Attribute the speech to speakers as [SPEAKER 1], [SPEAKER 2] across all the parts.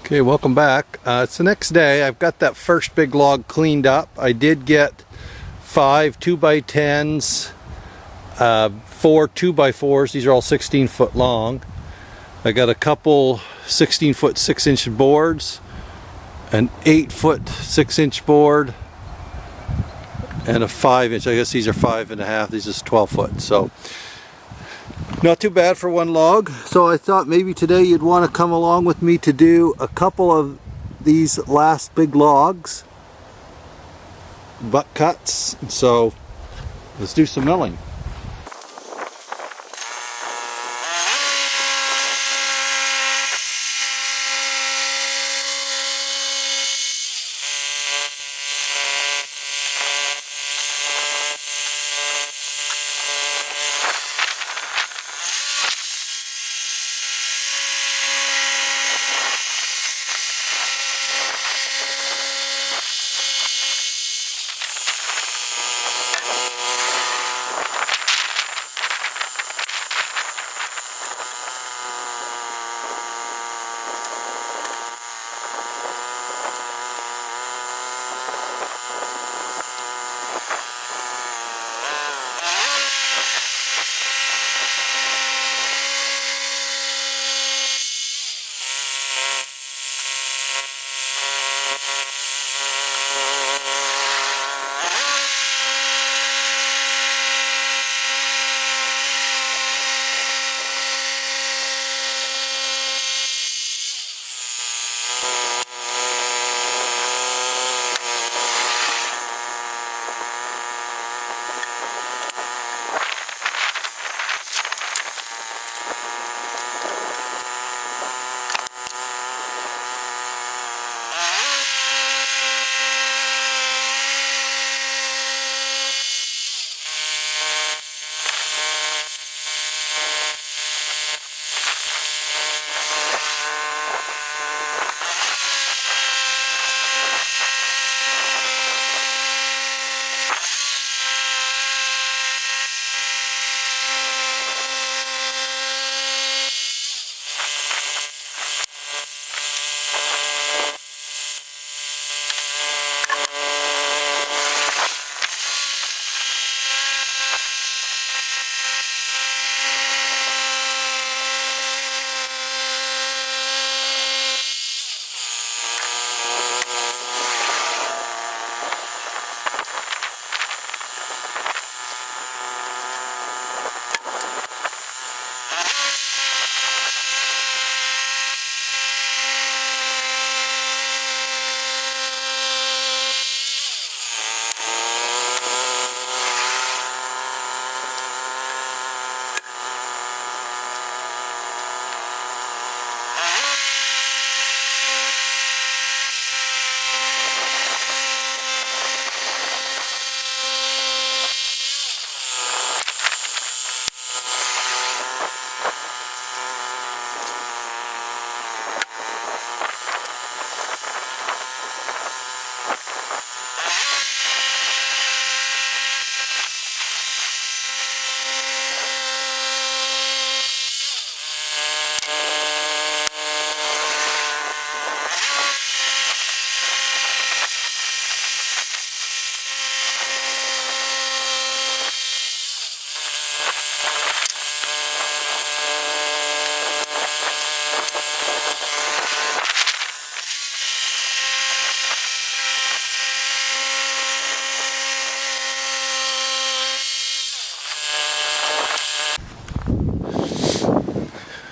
[SPEAKER 1] Okay, welcome back. It's the next day. I've got that first big log cleaned up. I did get 5 2x10s, 4 2x4s. These are all 16 foot long. I got a couple 16 foot 6-inch boards, an 8 foot 6-inch board, and a 5-inch. I guess these are 5.5. These is 12 foot. So not too bad for one log. So I thought maybe today you'd want to come along with me to do a couple of these last big logs, butt cuts. So let's do some milling.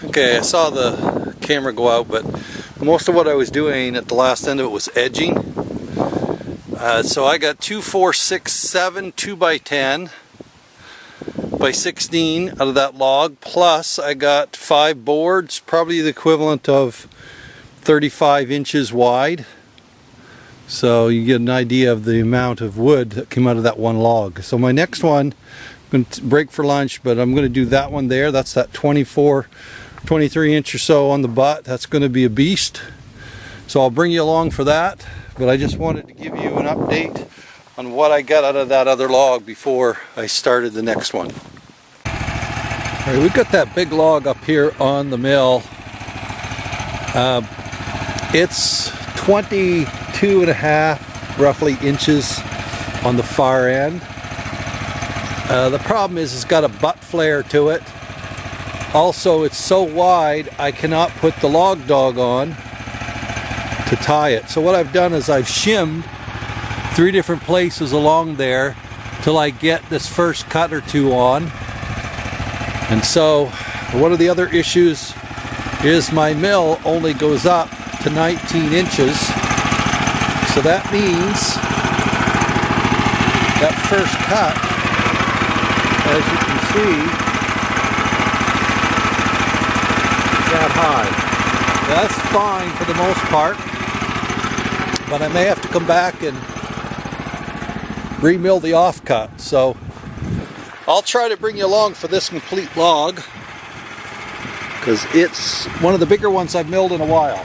[SPEAKER 1] Okay, I saw the camera go out, but most of what I was doing at the last end of it was edging. So I got 2, 4, 6, 7 2x10 by 16 out of that log, plus I got 5 boards, probably the equivalent of 35 inches wide. So you get an idea of the amount of wood that came out of that one log. So my next one, I'm going to break for lunch, but I'm going to do that one there. That's that 23 inch or so on the butt. That's going to be a beast. So I'll bring you along for that. But I just wanted to give you an update on what I got out of that other log before I started the next one. Alright, we've got that big log up here on the mill. It's 22.5 roughly inches on the far end. The problem is it's got a butt flare to it. Also, it's so wide I cannot put the log dog on to tie it. So what I've done is I've shimmed 3 different places along there till I get this first cut or 2 on. And so one of the other issues is my mill only goes up to 19 inches. So that means that first cut, as you can see, is that high. That's fine for the most part, but I may have to come back and remill the offcut. So I'll try to bring you along for this complete log, because it's one of the bigger ones I've milled in a while.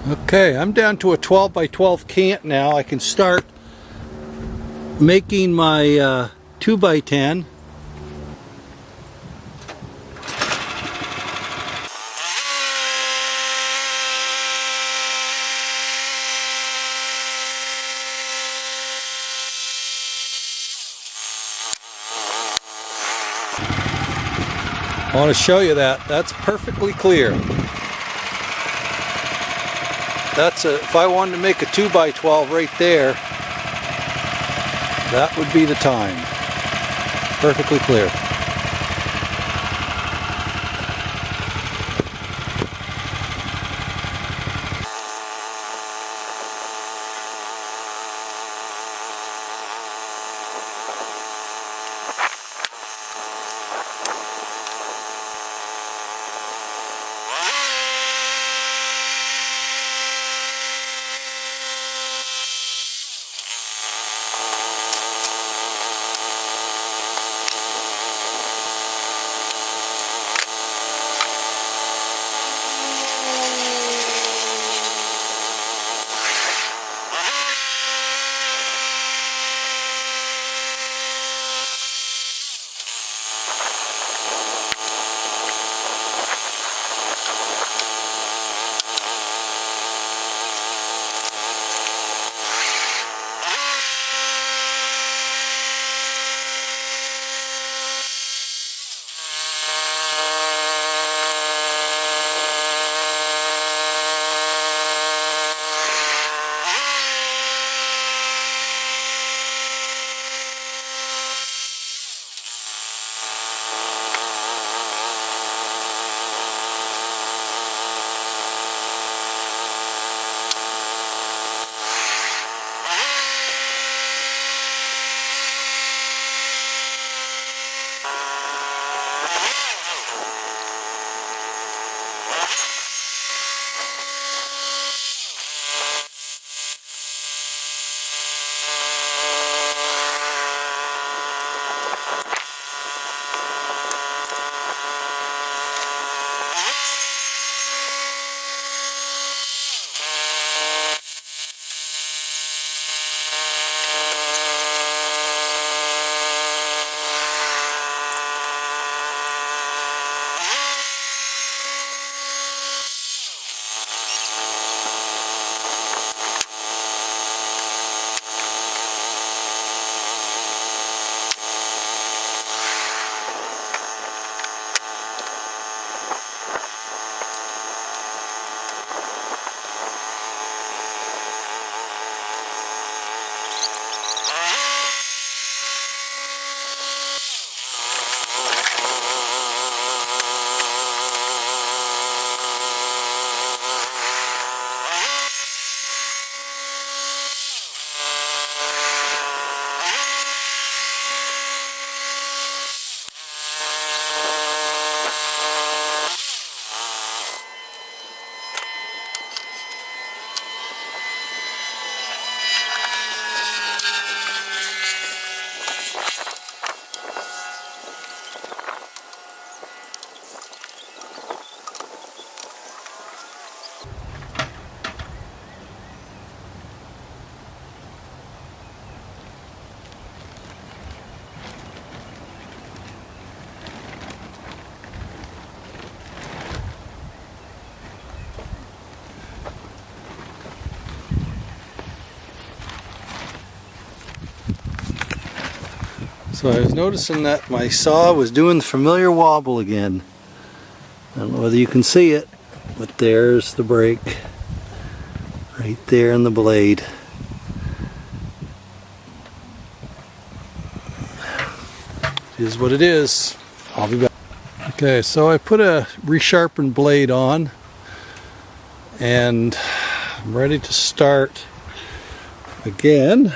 [SPEAKER 1] Okay, I'm down to a 12 by 12 cant now. I can start making my 2 by 10. I want to show you that. That's perfectly clear. If I wanted to make a 2 by 12 right there, that would be the time. Perfectly clear. So I was noticing that my saw was doing the familiar wobble again. I don't know whether you can see it, but there's the break right there in the blade. It is what it is. I'll be back. Okay, so I put a resharpened blade on and I'm ready to start again.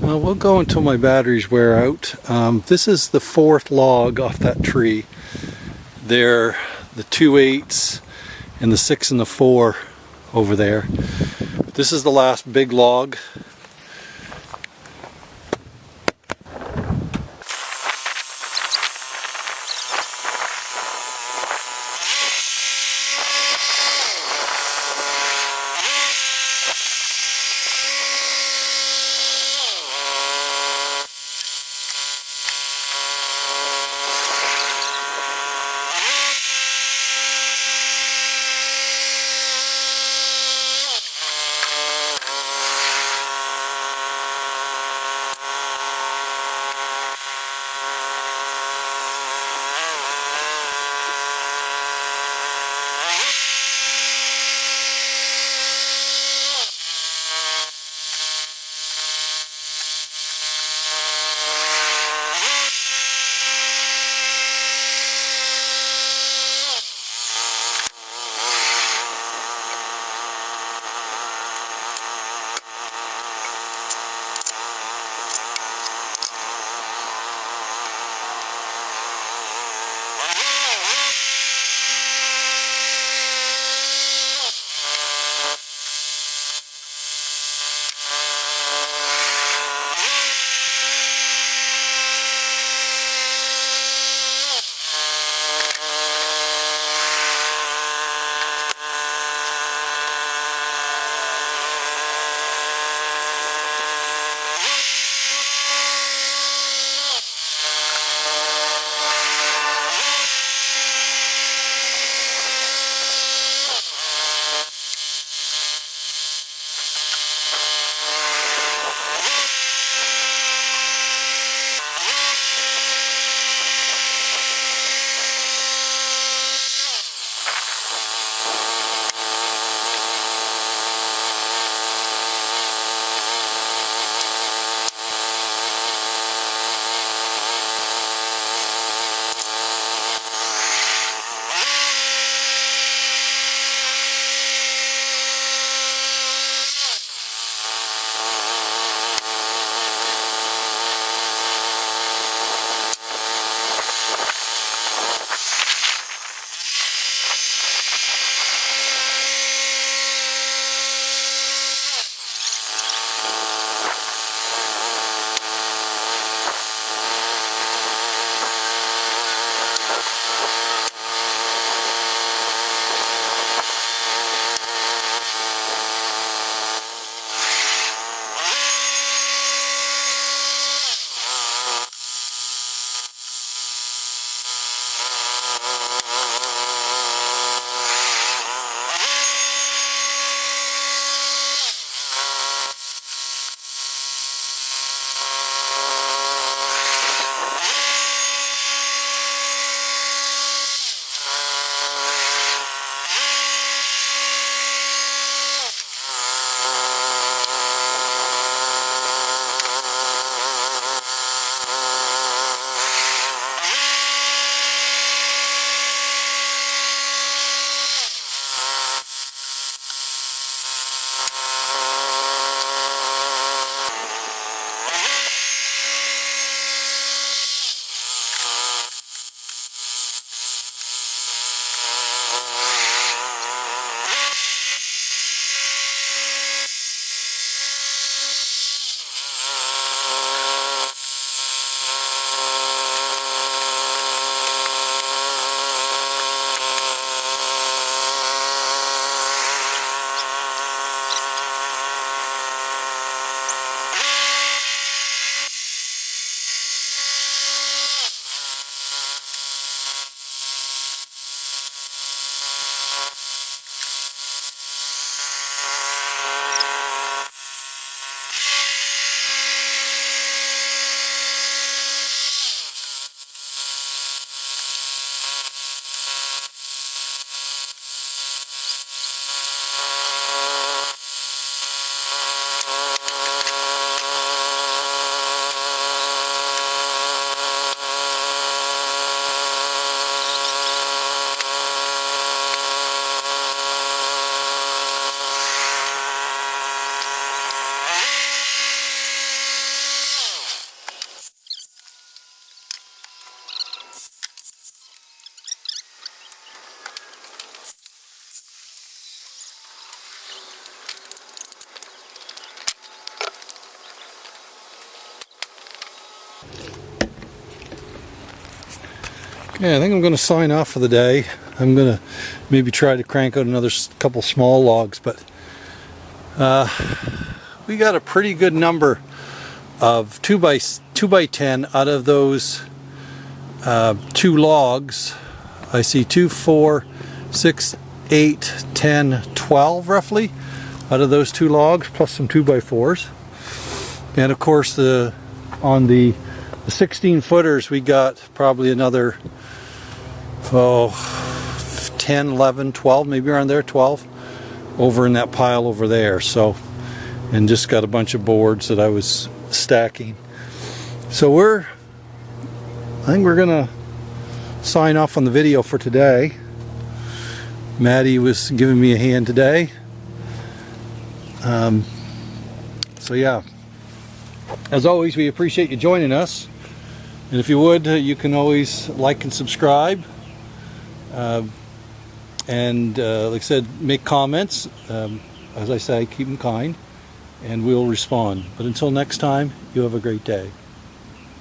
[SPEAKER 1] We'll go until my batteries wear out. This is the fourth log off that tree. They're the 2/8 and the 6 and the 4 over there. This is the last big log. Okay, I think I'm going to sign off for the day. I'm going to maybe try to crank out another couple small logs, but we got a pretty good number of 2 by 10 out of those 2 logs. I see 2, 4, 6, 8, 10, 12 roughly out of those 2 logs, plus some 2 by 4s. And of course on the 16 footers we got probably another 10, 11, 12, maybe around there, 12 over in that pile over there. So, and just got a bunch of boards that I was stacking. So I think we're gonna sign off on the video for today. Maddie was giving me a hand today. So yeah, as always, we appreciate you joining us, and if you would, you can always like and subscribe, and like I said, make comments. As I say, keep them kind and we'll respond. But until next time, you have a great day.